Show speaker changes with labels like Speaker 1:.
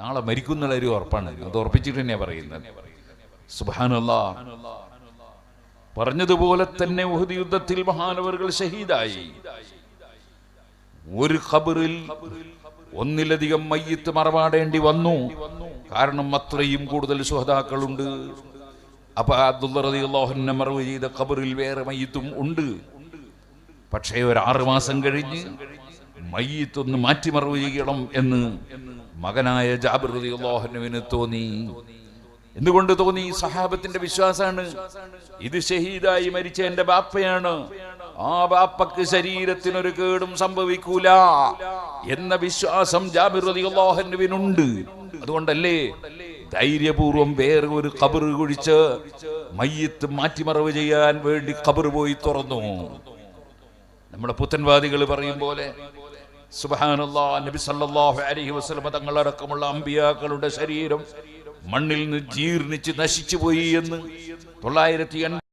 Speaker 1: നാളെ മരിക്കുന്ന ഒരു ഉറപ്പാണ്. അത് ഉറപ്പിച്ചിട്ട് തന്നെയാണ് പറയുന്നത്. സുബ്ഹാനല്ലാഹ്. പറഞ്ഞതുപോലെ തന്നെ ഉഹദ് യുദ്ധത്തിൽ മഹാനവറുകൾ ഷഹീദായി. ഒരു ഖബറിൽ ഒന്നിലധികം മയ്യിത്ത് മറമാടേണ്ടി വന്നു. കാരണം അത്രയും കൂടുതൽ ശുഹദാക്കളുണ്ട്. അപ്പൊ അബ്ദുള്ള റളിയല്ലാഹു അൻഹു മറവ് ചെയ്ത ഖബറിൽ വേറെ മയ്യിത്തും ഉണ്ട്. പക്ഷേ ഒരു 6 മാസം കഴിഞ്ഞ് മയ്യിത്ത് ഒന്ന് മാറ്റി മറവ് ചെയ്യണം എന്ന് മകനായ ജാബിർ റളിയല്ലാഹു അൻഹുവിന് തോന്നി. എന്തുകൊണ്ട് തോന്നി? സഹാബത്തിന്റെ വിശ്വാസാണ്. ഇത് ഷഹീദായി മരിച്ച എന്റെ ബാപ്പയാണ്, ആ ബാപ്പക്ക് ശരീരത്തിനൊരു കേടും സംഭവിക്കൂല എന്ന വിശ്വാസം ജാബിർ റളിയല്ലാഹു അൻഹുവിനുണ്ട്. അതുകൊണ്ടല്ലേ ധൈര്യപൂർവം വേറെ ഒരു ഖബർ കുഴിച്ച് മയ്യിത്ത് മാറ്റിമറവ് ചെയ്യാൻ വേണ്ടി ഖബർ പോയി തുറന്നു. നമ്മുടെ പുത്തൻവാദികൾ പറയും പോലെ സുബ്ഹാനല്ലാഹ്, നബി സല്ലല്ലാഹു അലൈഹി വസല്ലം തങ്ങളടക്കമുള്ള അമ്പിയാക്കളുടെ ശരീരം മണ്ണിൽ നിന്ന് ജീർണിച്ച് നശിച്ചു പോയി എന്ന് 980